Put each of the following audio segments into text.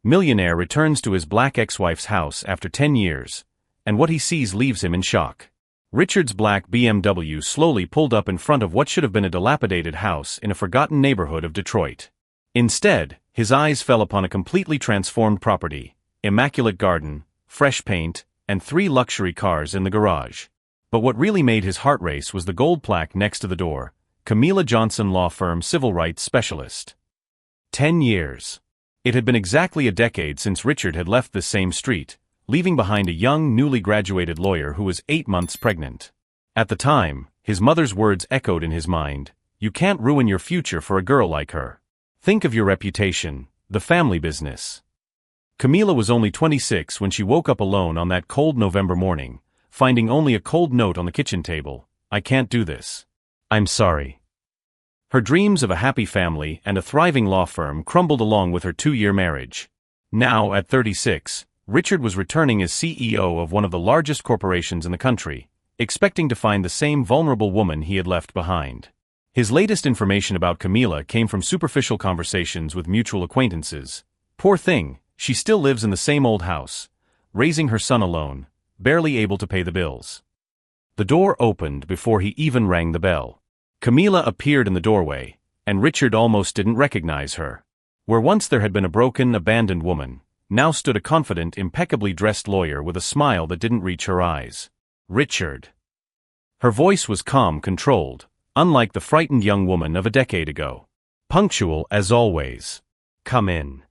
Millionaire returns to his black ex-wife's house after 10 years, and what he sees leaves him in shock. Richard's black BMW slowly pulled up in front of what should have been a dilapidated house in a forgotten neighborhood of Detroit. Instead, his eyes fell upon a completely transformed property, immaculate garden, fresh paint, and 3 luxury cars in the garage. But what really made his heart race was the gold plaque next to the door, Camila Johnson Law Firm Civil Rights Specialist. 10 years. It had been exactly a decade since Richard had left this same street, leaving behind a young, newly graduated lawyer who was 8 months pregnant. At the time, his mother's words echoed in his mind, "You can't ruin your future for a girl like her. Think of your reputation, the family business." Camila was only 26 when she woke up alone on that cold November morning, finding only a cold note on the kitchen table. "I can't do this. I'm sorry." Her dreams of a happy family and a thriving law firm crumbled along with her 2-year marriage. Now, at 36, Richard was returning as CEO of one of the largest corporations in the country, expecting to find the same vulnerable woman he had left behind. His latest information about Camila came from superficial conversations with mutual acquaintances. Poor thing, she still lives in the same old house, raising her son alone, barely able to pay the bills. The door opened before he even rang the bell. Camila appeared in the doorway, and Richard almost didn't recognize her. Where once there had been a broken, abandoned woman, now stood a confident, impeccably dressed lawyer with a smile that didn't reach her eyes. "Richard." Her voice was calm, controlled, unlike the frightened young woman of a decade ago. Punctual as always. "Come in."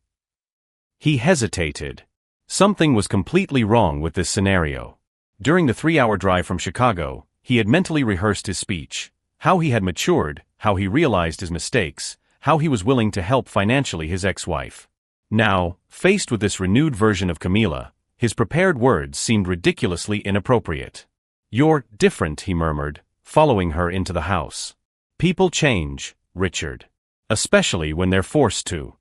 He hesitated. Something was completely wrong with this scenario. During the 3-hour drive from Chicago, he had mentally rehearsed his speech, how he had matured, how he realized his mistakes, how he was willing to help financially his ex-wife. Now, faced with this renewed version of Camila, his prepared words seemed ridiculously inappropriate. "You're different," he murmured, following her into the house. "People change, Richard. Especially when they're forced to."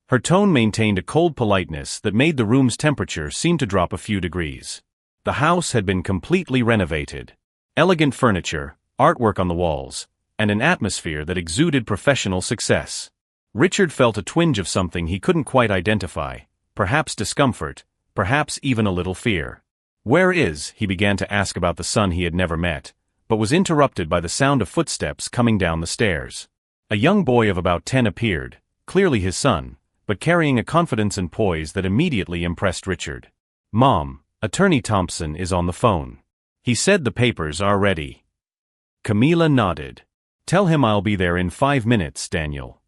Her tone maintained a cold politeness that made the room's temperature seem to drop a few degrees. The house had been completely renovated. Elegant furniture, artwork on the walls, and an atmosphere that exuded professional success. Richard felt a twinge of something he couldn't quite identify, perhaps discomfort, perhaps even a little fear. "Where is?" he began to ask about the son he had never met, but was interrupted by the sound of footsteps coming down the stairs. A young boy of about 10 appeared, clearly his son, but carrying a confidence and poise that immediately impressed Richard. "Mom, Attorney Thompson is on the phone. He said the papers are ready." Camila nodded. "Tell him I'll be there in 5 minutes, Daniel."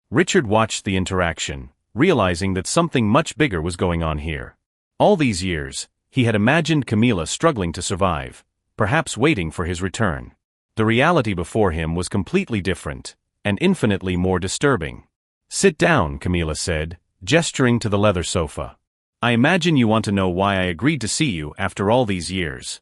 Richard watched the interaction, realizing that something much bigger was going on here. All these years, he had imagined Camila struggling to survive, perhaps waiting for his return. The reality before him was completely different, and infinitely more disturbing. "Sit down," Camila said, gesturing to the leather sofa. "I imagine you want to know why I agreed to see you after all these years."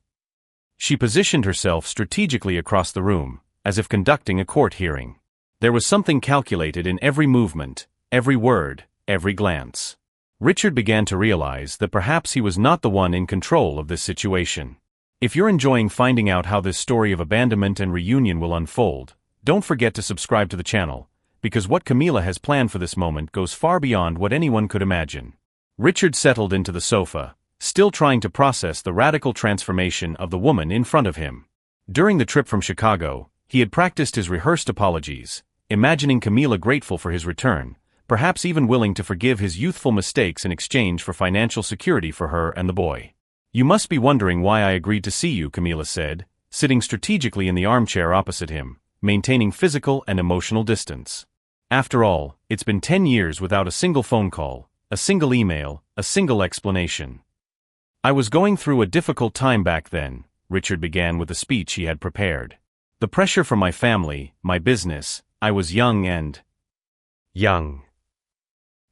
She positioned herself strategically across the room, as if conducting a court hearing. There was something calculated in every movement, every word, every glance. Richard began to realize that perhaps he was not the one in control of this situation. If you're enjoying finding out how this story of abandonment and reunion will unfold, don't forget to subscribe to the channel, because what Camila has planned for this moment goes far beyond what anyone could imagine. Richard settled into the sofa, still trying to process the radical transformation of the woman in front of him. During the trip from Chicago, he had practiced his rehearsed apologies, imagining Camila grateful for his return, perhaps even willing to forgive his youthful mistakes in exchange for financial security for her and the boy. "You must be wondering why I agreed to see you," Camila said, sitting strategically in the armchair opposite him, maintaining physical and emotional distance. "After all, it's been 10 years without a single phone call, a single email, a single explanation." "I was going through a difficult time back then," Richard began with a speech he had prepared. "The pressure from my family, my business, I was young and..." "Young."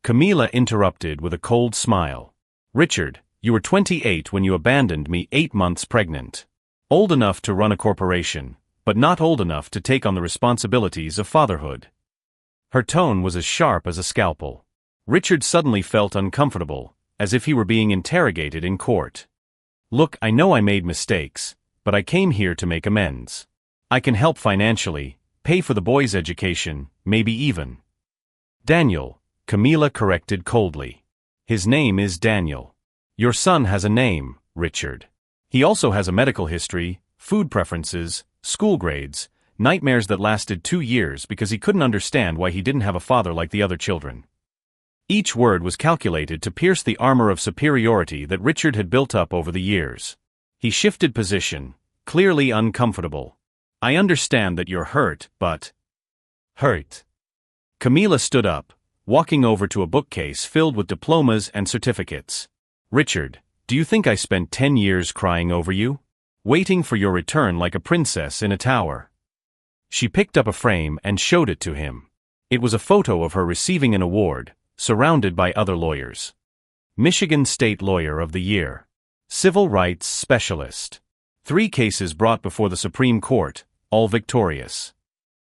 Camila interrupted with a cold smile. "Richard, you were 28 when you abandoned me 8 months pregnant. Old enough to run a corporation, but not old enough to take on the responsibilities of fatherhood." Her tone was as sharp as a scalpel. Richard suddenly felt uncomfortable, as if he were being interrogated in court. "Look, I know I made mistakes, but I came here to make amends. I can help financially, pay for the boy's education, maybe even..." "Daniel," Camila corrected coldly. His name is Daniel. Your son has a name, Richard. He also has a medical history, food preferences, school grades, nightmares that lasted 2 years because he couldn't understand why he didn't have a father like the other children. Each word was calculated to pierce the armor of superiority that Richard had built up over the years. He shifted position, clearly uncomfortable. I understand that you're hurt, but... Hurt. Camila stood up, walking over to a bookcase filled with diplomas and certificates. Richard, do you think I spent 10 years crying over you? Waiting for your return like a princess in a tower. She picked up a frame and showed it to him. It was a photo of her receiving an award, surrounded by other lawyers. Michigan State Lawyer of the Year. Civil Rights Specialist. 3 cases brought before the Supreme Court, all victorious.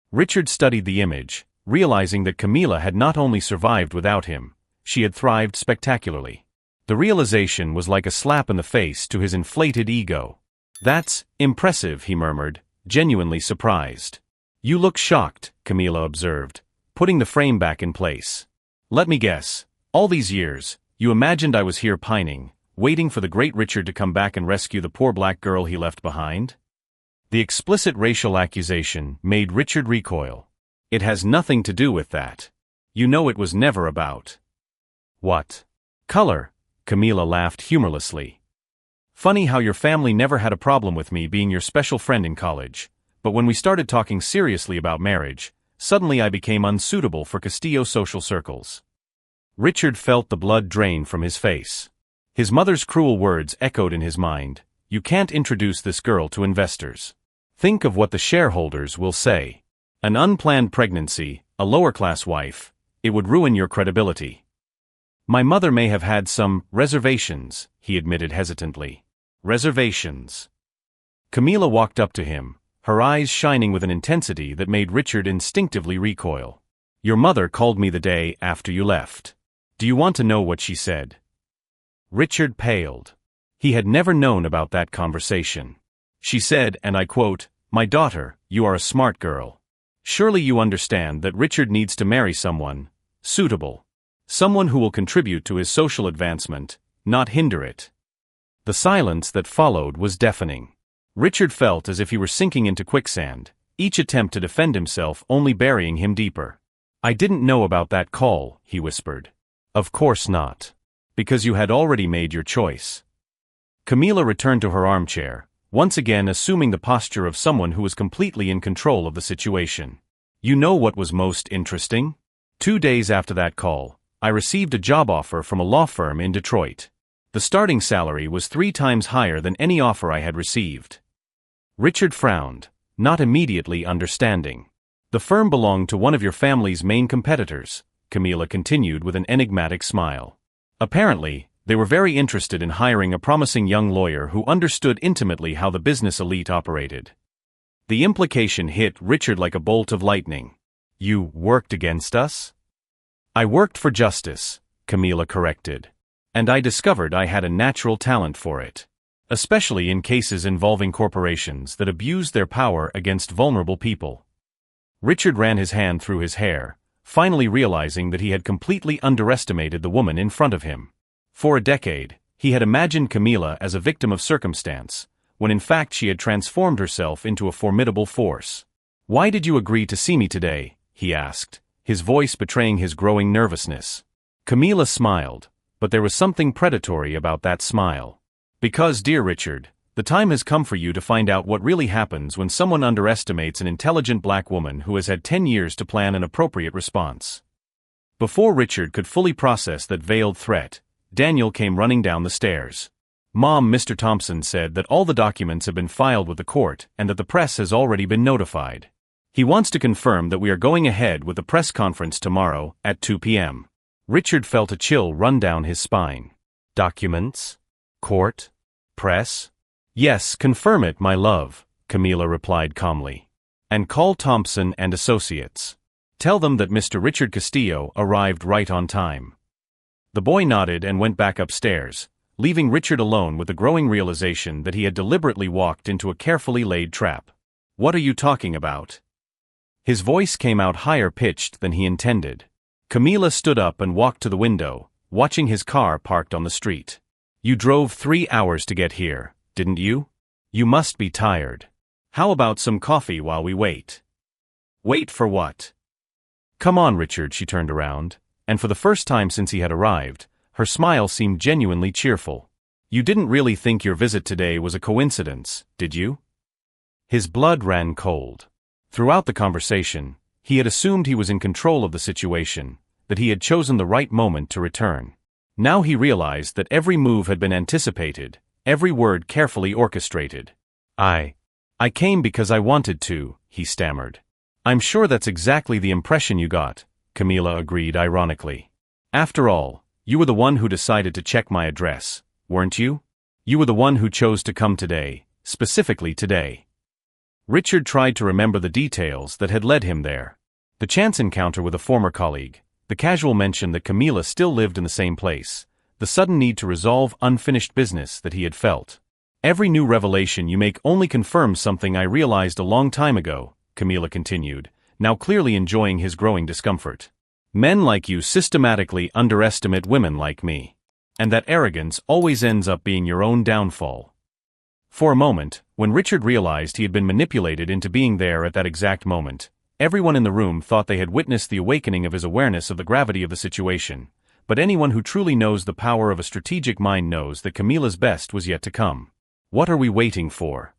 Richard studied the image, realizing that Camila had not only survived without him, she had thrived spectacularly. The realization was like a slap in the face to his inflated ego. That's impressive, he murmured, genuinely surprised. You look shocked, Camila observed, putting the frame back in place. Let me guess, all these years, you imagined I was here pining, waiting for the great Richard to come back and rescue the poor black girl he left behind? The explicit racial accusation made Richard recoil. It has nothing to do with that. You know it was never about. What? Color, Camila laughed humorlessly. Funny how your family never had a problem with me being your special friend in college, but when we started talking seriously about marriage, suddenly I became unsuitable for Castillo social circles. Richard felt the blood drain from his face. His mother's cruel words echoed in his mind. You can't introduce this girl to investors. Think of what the shareholders will say. An unplanned pregnancy, a lower-class wife, it would ruin your credibility. My mother may have had some reservations, he admitted hesitantly. Reservations. Camila walked up to him, her eyes shining with an intensity that made Richard instinctively recoil. Your mother called me the day after you left. Do you want to know what she said? Richard paled. He had never known about that conversation. She said, and I quote, "My daughter, you are a smart girl. Surely you understand that Richard needs to marry someone suitable. Someone who will contribute to his social advancement, not hinder it." The silence that followed was deafening. Richard felt as if he were sinking into quicksand, each attempt to defend himself only burying him deeper. I didn't know about that call, he whispered. Of course not. Because you had already made your choice. Camila returned to her armchair, once again assuming the posture of someone who was completely in control of the situation. You know what was most interesting? 2 days after that call, I received a job offer from a law firm in Detroit. The starting salary was 3 times higher than any offer I had received. Richard frowned, not immediately understanding. The firm belonged to one of your family's main competitors, Camila continued with an enigmatic smile. Apparently, they were very interested in hiring a promising young lawyer who understood intimately how the business elite operated. The implication hit Richard like a bolt of lightning. You worked against us? I worked for justice, Camila corrected. And I discovered I had a natural talent for it. Especially in cases involving corporations that abused their power against vulnerable people. Richard ran his hand through his hair, finally realizing that he had completely underestimated the woman in front of him. For a decade, he had imagined Camila as a victim of circumstance, when in fact she had transformed herself into a formidable force. Why did you agree to see me today? He asked, his voice betraying his growing nervousness. Camila smiled, but there was something predatory about that smile. Because, dear Richard, the time has come for you to find out what really happens when someone underestimates an intelligent black woman who has had 10 years to plan an appropriate response. Before Richard could fully process that veiled threat, Daniel came running down the stairs. Mom, Mr. Thompson said that all the documents have been filed with the court and that the press has already been notified. He wants to confirm that we are going ahead with the press conference tomorrow at 2 p.m. Richard felt a chill run down his spine. Documents? Court? Press? Yes, confirm it, my love, Camila replied calmly. And call Thompson and Associates. Tell them that Mr. Richard Castillo arrived right on time. The boy nodded and went back upstairs, leaving Richard alone with the growing realization that he had deliberately walked into a carefully laid trap. What are you talking about? His voice came out higher pitched than he intended. Camila stood up and walked to the window, watching his car parked on the street. You drove 3 hours to get here, didn't you? You must be tired. How about some coffee while we wait? Wait for what? Come on, Richard, she turned around, and for the first time since he had arrived, her smile seemed genuinely cheerful. You didn't really think your visit today was a coincidence, did you? His blood ran cold. Throughout the conversation, he had assumed he was in control of the situation, that he had chosen the right moment to return. Now he realized that every move had been anticipated, every word carefully orchestrated. I came because I wanted to, he stammered. I'm sure that's exactly the impression you got, Camila agreed ironically. After all, you were the one who decided to check my address, weren't you? You were the one who chose to come today, specifically today. Richard tried to remember the details that had led him there. The chance encounter with a former colleague, the casual mention that Camila still lived in the same place, the sudden need to resolve unfinished business that he had felt. Every new revelation you make only confirms something I realized a long time ago, Camila continued, now clearly enjoying his growing discomfort. Men like you systematically underestimate women like me. And that arrogance always ends up being your own downfall. For a moment, when Richard realized he had been manipulated into being there at that exact moment, everyone in the room thought they had witnessed the awakening of his awareness of the gravity of the situation, but anyone who truly knows the power of a strategic mind knows that Camila's best was yet to come. What are we waiting for?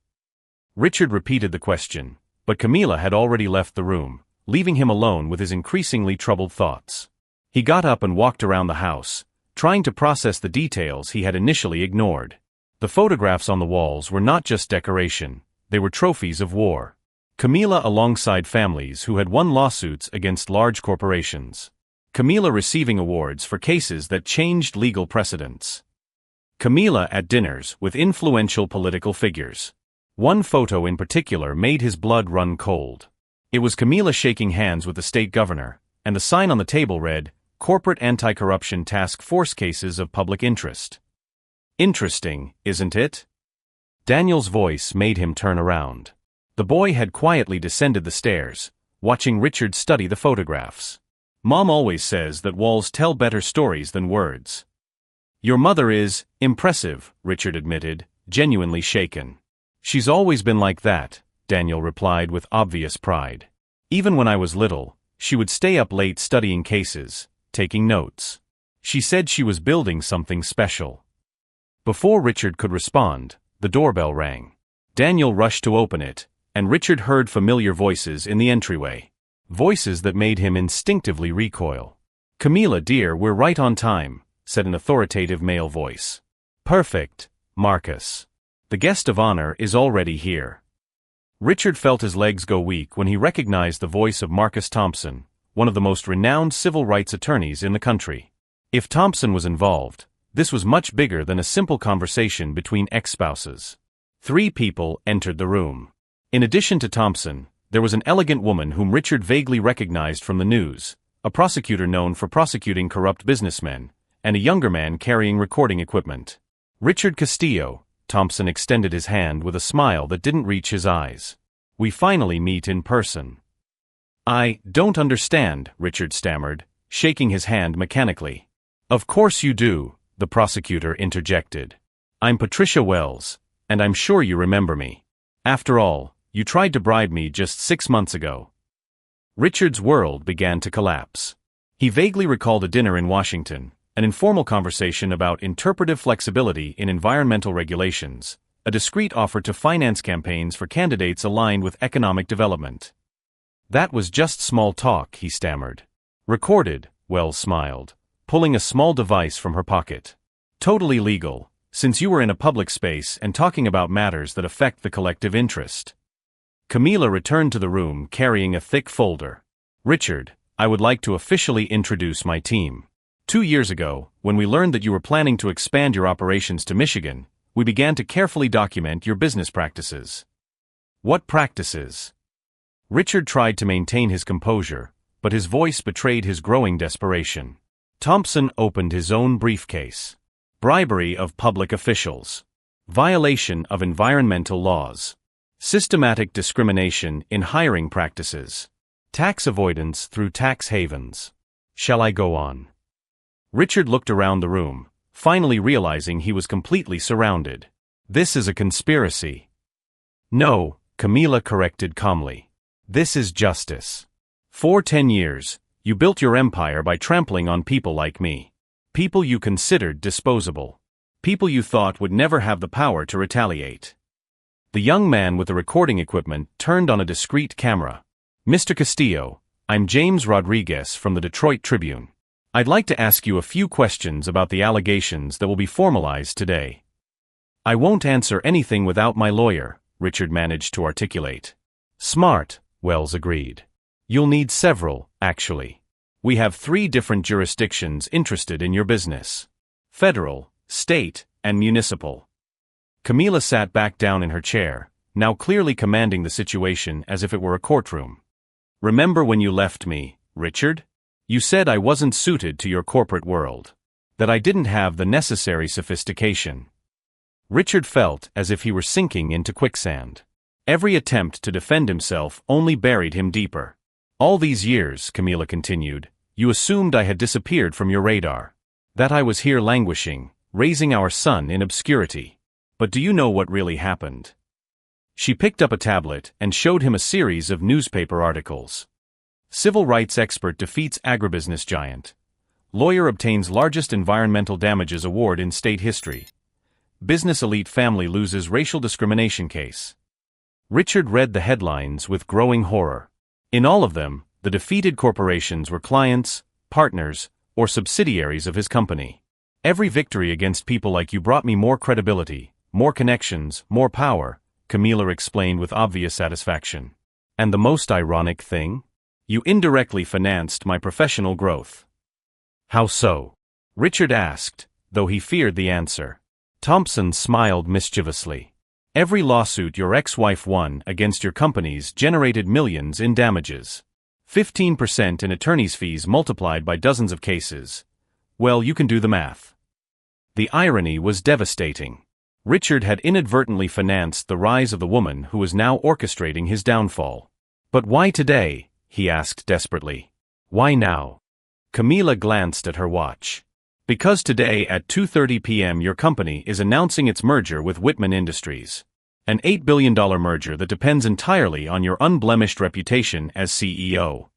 Richard repeated the question, but Camila had already left the room, leaving him alone with his increasingly troubled thoughts. He got up and walked around the house, trying to process the details he had initially ignored. The photographs on the walls were not just decoration, they were trophies of war. Camila alongside families who had won lawsuits against large corporations. Camila receiving awards for cases that changed legal precedents. Camila at dinners with influential political figures. One photo in particular made his blood run cold. It was Camila shaking hands with the state governor, and the sign on the table read, Corporate Anti-Corruption Task Force Cases of Public Interest. Interesting, isn't it? Daniel's voice made him turn around. The boy had quietly descended the stairs, watching Richard study the photographs. Mom always says that walls tell better stories than words. Your mother is impressive, Richard admitted, genuinely shaken. She's always been like that, Daniel replied with obvious pride. Even when I was little, she would stay up late studying cases, taking notes. She said she was building something special. Before Richard could respond, the doorbell rang. Daniel rushed to open it, and Richard heard familiar voices in the entryway. Voices that made him instinctively recoil. Camila dear, we're right on time, said an authoritative male voice. Perfect, Marcus. The guest of honor is already here. Richard felt his legs go weak when he recognized the voice of Marcus Thompson, one of the most renowned civil rights attorneys in the country. If Thompson was involved, this was much bigger than a simple conversation between ex-spouses. 3 people entered the room. In addition to Thompson, there was an elegant woman whom Richard vaguely recognized from the news, a prosecutor known for prosecuting corrupt businessmen, and a younger man carrying recording equipment. Richard Castillo, Thompson extended his hand with a smile that didn't reach his eyes. We finally meet in person. I don't understand, Richard stammered, shaking his hand mechanically. Of course you do, the prosecutor interjected. I'm Patricia Wells, and I'm sure you remember me. After all, you tried to bribe me just 6 months ago. Richard's world began to collapse. He vaguely recalled a dinner in Washington, an informal conversation about interpretive flexibility in environmental regulations, a discreet offer to finance campaigns for candidates aligned with economic development. That was just small talk, he stammered. Recorded, Wells smiled, pulling a small device from her pocket. Totally legal, since you were in a public space and talking about matters that affect the collective interest. Camila returned to the room carrying a thick folder. Richard, I would like to officially introduce my team. 2 years ago, when we learned that you were planning to expand your operations to Michigan, we began to carefully document your business practices. What practices? Richard tried to maintain his composure, but his voice betrayed his growing desperation. Thompson opened his own briefcase. Bribery of public officials. Violation of environmental laws. Systematic discrimination in hiring practices. Tax avoidance through tax havens. Shall I go on? Richard looked around the room, finally realizing he was completely surrounded. This is a conspiracy. No, Camila corrected calmly. This is justice. For 10 years, you built your empire by trampling on people like me. People you considered disposable. People you thought would never have the power to retaliate. The young man with the recording equipment turned on a discreet camera. Mr. Castillo, I'm James Rodriguez from the Detroit Tribune. I'd like to ask you a few questions about the allegations that will be formalized today. I won't answer anything without my lawyer, Richard managed to articulate. Smart, Wells agreed. You'll need several, actually. We have 3 different jurisdictions interested in your business. Federal, state, and municipal. Camila sat back down in her chair, now clearly commanding the situation as if it were a courtroom. Remember when you left me, Richard? You said I wasn't suited to your corporate world. That I didn't have the necessary sophistication. Richard felt as if he were sinking into quicksand. Every attempt to defend himself only buried him deeper. All these years, Camila continued, you assumed I had disappeared from your radar. That I was here languishing, raising our son in obscurity. But do you know what really happened? She picked up a tablet and showed him a series of newspaper articles. Civil rights expert defeats agribusiness giant. Lawyer obtains largest environmental damages award in state history. Business elite family loses racial discrimination case. Richard read the headlines with growing horror. In all of them, the defeated corporations were clients, partners, or subsidiaries of his company. Every victory against people like you brought me more credibility, more connections, more power, Camila explained with obvious satisfaction. And the most ironic thing? You indirectly financed my professional growth. How so? Richard asked, though he feared the answer. Thompson smiled mischievously. Every lawsuit your ex-wife won against your companies generated millions in damages. 15% in attorney's fees multiplied by dozens of cases. Well, you can do the math. The irony was devastating. Richard had inadvertently financed the rise of the woman who was now orchestrating his downfall. But why today? He asked desperately. Why now? Camila glanced at her watch. Because today at 2:30 p.m. your company is announcing its merger with Whitman Industries. An $8 billion merger that depends entirely on your unblemished reputation as CEO.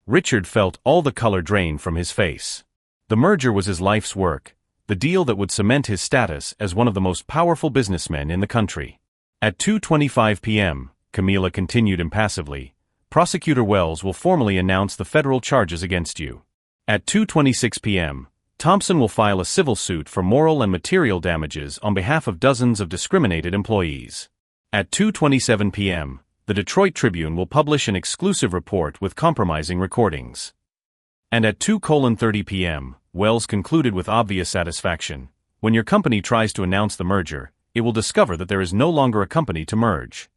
Richard felt all the color drain from his face. The merger was his life's work, the deal that would cement his status as one of the most powerful businessmen in the country. At 2:25 p.m., Camila continued impassively, Prosecutor Wells will formally announce the federal charges against you. At 2:26 p.m., Thompson will file a civil suit for moral and material damages on behalf of dozens of discriminated employees. At 2:27 p.m., the Detroit Tribune will publish an exclusive report with compromising recordings. And at 2:30 p.m., Wells concluded with obvious satisfaction, when your company tries to announce the merger, it will discover that there is no longer a company to merge.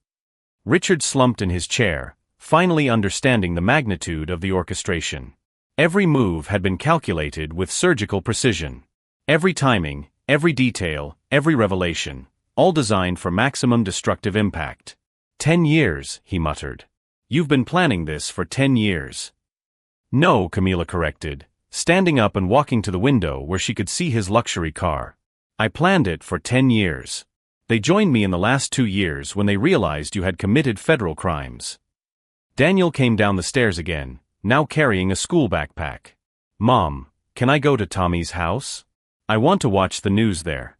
Richard slumped in his chair, finally understanding the magnitude of the orchestration. Every move had been calculated with surgical precision. Every timing, every detail, every revelation, all designed for maximum destructive impact. 10 years, he muttered. You've been planning this for 10 years. No, Camila corrected, standing up and walking to the window where she could see his luxury car. I planned it for 10 years. They joined me in the last 2 years when they realized you had committed federal crimes. Daniel came down the stairs again, now carrying a school backpack. Mom, can I go to Tommy's house? I want to watch the news there.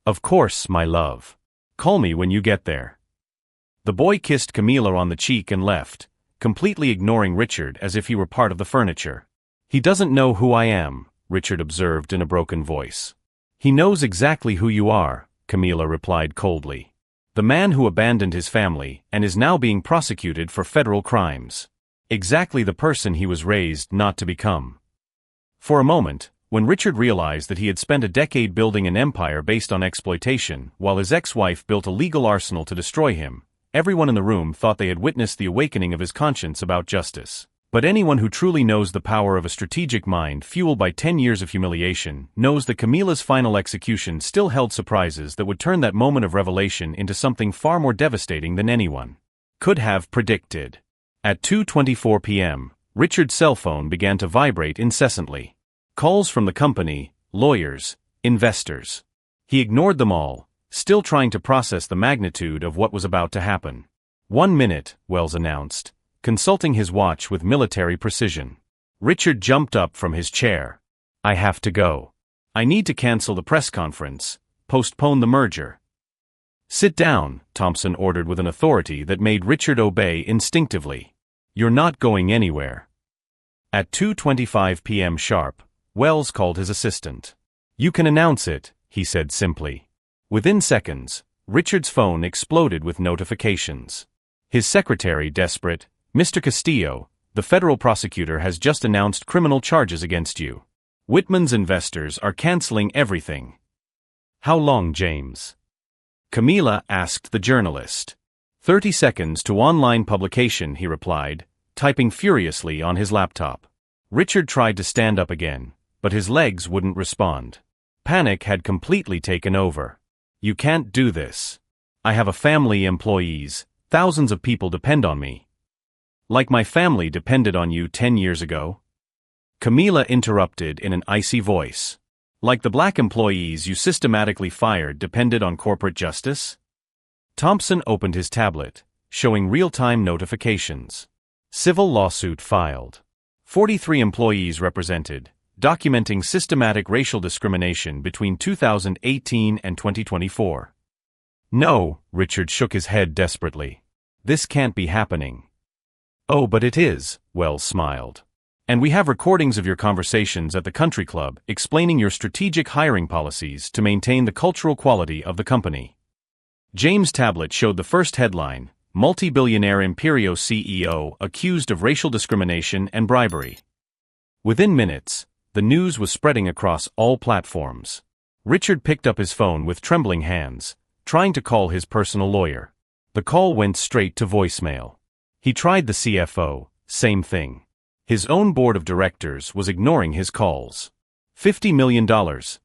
Of course, my love. Call me when you get there. The boy kissed Camila on the cheek and left, completely ignoring Richard as if he were part of the furniture. He doesn't know who I am, Richard observed in a broken voice. He knows exactly who you are, Camila replied coldly. The man who abandoned his family and is now being prosecuted for federal crimes. Exactly the person he was raised not to become. For a moment, when Richard realized that he had spent a decade building an empire based on exploitation, while his ex-wife built a legal arsenal to destroy him, everyone in the room thought they had witnessed the awakening of his conscience about justice. But anyone who truly knows the power of a strategic mind fueled by 10 years of humiliation knows that Camila's final execution still held surprises that would turn that moment of revelation into something far more devastating than anyone could have predicted. At 2:24 p.m., Richard's cell phone began to vibrate incessantly. Calls from the company, lawyers, investors. He ignored them all, still trying to process the magnitude of what was about to happen. 1 minute, Wells announced, consulting his watch with military precision. Richard jumped up from his chair. I have to go. I need to cancel the press conference, postpone the merger. Sit down, Thompson ordered with an authority that made Richard obey instinctively. You're not going anywhere. At 2:25 p.m. sharp, Wells called his assistant. You can announce it, he said simply. Within seconds, Richard's phone exploded with notifications. His secretary, desperate, Mr. Castillo, the federal prosecutor has just announced criminal charges against you. Whitman's investors are canceling everything. How long, James? Camila asked the journalist. 30 seconds to online publication, he replied, typing furiously on his laptop. Richard tried to stand up again, but his legs wouldn't respond. Panic had completely taken over. You can't do this. I have a family, employees, thousands of people depend on me. Like my family depended on you 10 years ago? Camila interrupted in an icy voice. Like the black employees you systematically fired depended on corporate justice? Thompson opened his tablet, showing real-time notifications. Civil lawsuit filed. 43 employees represented, documenting systematic racial discrimination between 2018 and 2024. No, Richard shook his head desperately. This can't be happening. Oh, but it is, Wells smiled. And we have recordings of your conversations at the country club explaining your strategic hiring policies to maintain the cultural quality of the company. James' tablet showed the first headline, Multi-billionaire Imperio CEO accused of racial discrimination and bribery. Within minutes, the news was spreading across all platforms. Richard picked up his phone with trembling hands, trying to call his personal lawyer. The call went straight to voicemail. He tried the CFO, same thing. His own board of directors was ignoring his calls. $50 million,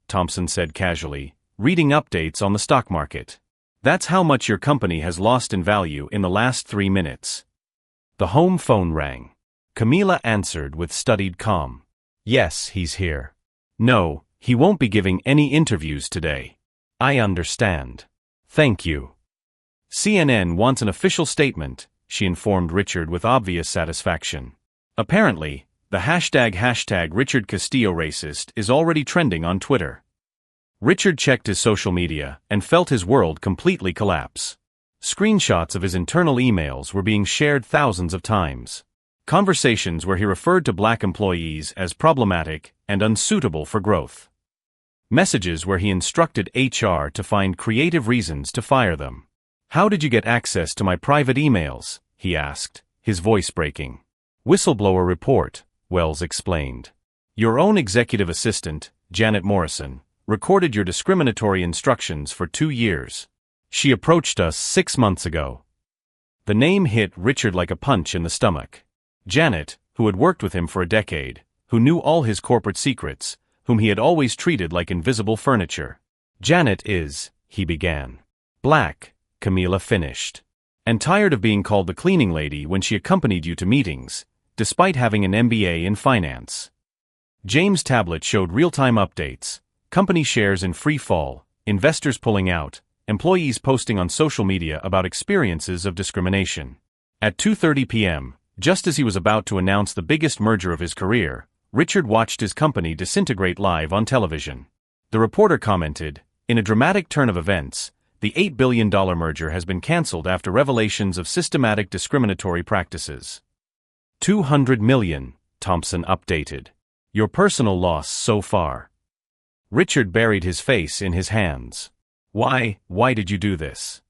Thompson said casually, reading updates on the stock market. That's how much your company has lost in value in the last 3 minutes. The home phone rang. Camila answered with studied calm. Yes, he's here. No, he won't be giving any interviews today. I understand. Thank you. CNN wants an official statement, she informed Richard with obvious satisfaction. Apparently, the hashtag Richard Castillo racist is already trending on Twitter. Richard checked his social media and felt his world completely collapse. Screenshots of his internal emails were being shared thousands of times. Conversations where he referred to black employees as problematic and unsuitable for growth. Messages where he instructed HR to find creative reasons to fire them. How did you get access to my private emails? He asked, his voice breaking. Whistleblower report, Wells explained. Your own executive assistant, Janet Morrison, recorded your discriminatory instructions for 2 years. She approached us 6 months ago. The name hit Richard like a punch in the stomach. Janet, who had worked with him for a decade, who knew all his corporate secrets, whom he had always treated like invisible furniture. Janet is, he began. Black, Camila finished. And tired of being called the cleaning lady when she accompanied you to meetings, despite having an MBA in finance. James' tablet showed real-time updates, company shares in free fall, investors pulling out, employees posting on social media about experiences of discrimination. At 2:30 p.m., just as he was about to announce the biggest merger of his career, Richard watched his company disintegrate live on television. The reporter commented, in a dramatic turn of events, the $8 billion merger has been canceled after revelations of systematic discriminatory practices. $200 million, Thompson updated. Your personal loss so far. Richard buried his face in his hands. Why did you do this?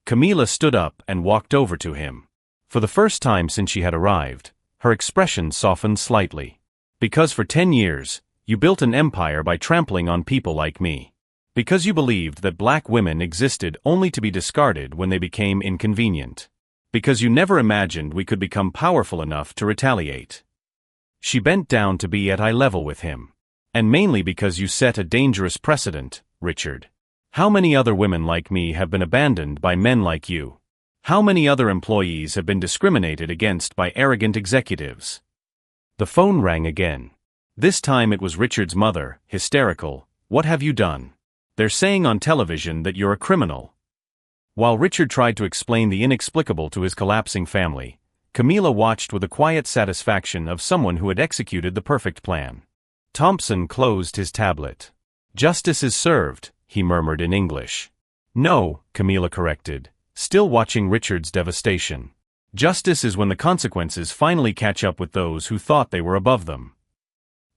Camila stood up and walked over to him. For the first time since she had arrived, her expression softened slightly. Because for 10 years, you built an empire by trampling on people like me. Because you believed that black women existed only to be discarded when they became inconvenient. Because you never imagined we could become powerful enough to retaliate. She bent down to be at eye level with him. And mainly because you set a dangerous precedent, Richard. How many other women like me have been abandoned by men like you? How many other employees have been discriminated against by arrogant executives? The phone rang again. This time it was Richard's mother, hysterical. "What have you done? They're saying on television that you're a criminal." While Richard tried to explain the inexplicable to his collapsing family, Camila watched with the quiet satisfaction of someone who had executed the perfect plan. Thompson closed his tablet. "Justice is served," he murmured in English. "No," Camila corrected, still watching Richard's devastation. "Justice is when the consequences finally catch up with those who thought they were above them."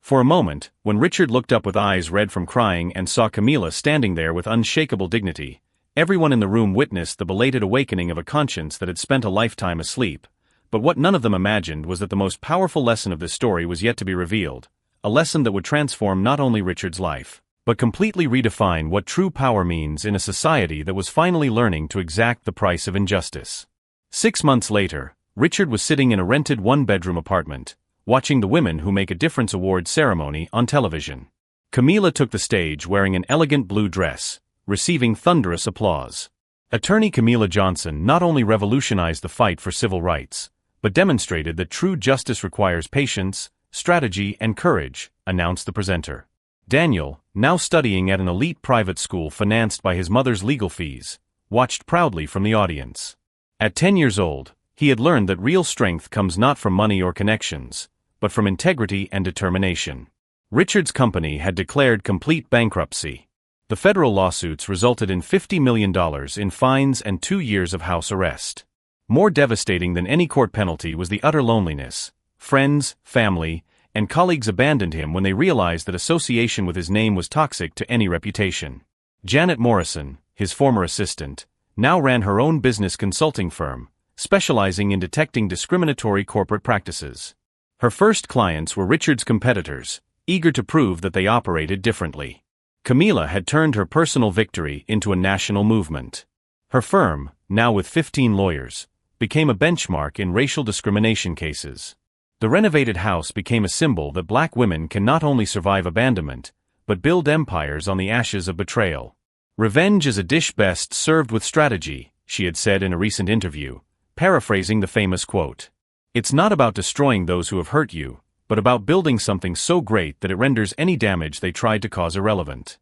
For a moment, when Richard looked up with eyes red from crying and saw Camila standing there with unshakable dignity, everyone in the room witnessed the belated awakening of a conscience that had spent a lifetime asleep. But what none of them imagined was that the most powerful lesson of this story was yet to be revealed, a lesson that would transform not only Richard's life, but completely redefine what true power means in a society that was finally learning to exact the price of injustice. 6 months later, Richard was sitting in a rented one-bedroom apartment, watching the Women Who Make a Difference award ceremony on television. Camila took the stage wearing an elegant blue dress, receiving thunderous applause. Attorney Camila Johnson not only revolutionized the fight for civil rights, but demonstrated that true justice requires patience, strategy, and courage, announced the presenter. Daniel, now studying at an elite private school financed by his mother's legal fees, watched proudly from the audience. At 10 years old, he had learned that real strength comes not from money or connections, but from integrity and determination. Richard's company had declared complete bankruptcy. The federal lawsuits resulted in $50 million in fines and 2 years of house arrest. More devastating than any court penalty was the utter loneliness. Friends, family, and colleagues abandoned him when they realized that association with his name was toxic to any reputation. Janet Morrison, his former assistant, now ran her own business consulting firm, specializing in detecting discriminatory corporate practices. Her first clients were Richard's competitors, eager to prove that they operated differently. Camila had turned her personal victory into a national movement. Her firm, now with 15 lawyers, became a benchmark in racial discrimination cases. The renovated house became a symbol that Black women can not only survive abandonment, but build empires on the ashes of betrayal. "Revenge is a dish best served with strategy," she had said in a recent interview, paraphrasing the famous quote. "It's not about destroying those who have hurt you, but about building something so great that it renders any damage they tried to cause irrelevant."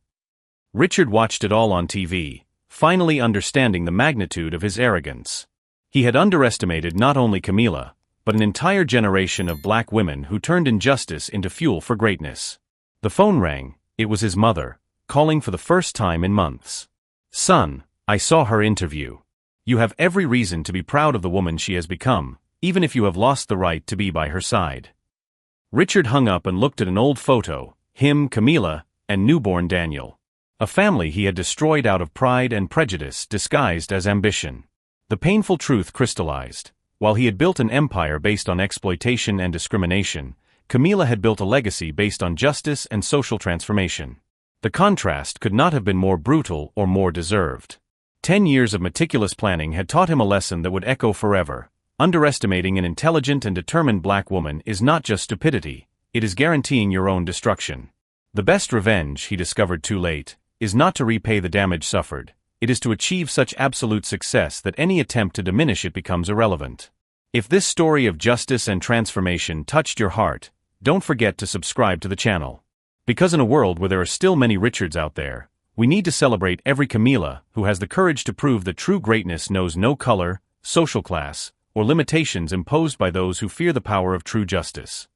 Richard watched it all on TV, finally understanding the magnitude of his arrogance. He had underestimated not only Camila, but an entire generation of Black women who turned injustice into fuel for greatness. The phone rang. It was his mother, calling for the first time in months. "Son, I saw her interview. You have every reason to be proud of the woman she has become, even if you have lost the right to be by her side." Richard hung up and looked at an old photo, him, Camila, and newborn Daniel. A family he had destroyed out of pride and prejudice disguised as ambition. The painful truth crystallized. While he had built an empire based on exploitation and discrimination, Camila had built a legacy based on justice and social transformation. The contrast could not have been more brutal or more deserved. 10 years of meticulous planning had taught him a lesson that would echo forever. Underestimating an intelligent and determined Black woman is not just stupidity, it is guaranteeing your own destruction. The best revenge, he discovered too late, is not to repay the damage suffered. It is to achieve such absolute success that any attempt to diminish it becomes irrelevant. If this story of justice and transformation touched your heart, don't forget to subscribe to the channel. Because in a world where there are still many Richards out there, we need to celebrate every Camila who has the courage to prove that true greatness knows no color, social class, or limitations imposed by those who fear the power of true justice.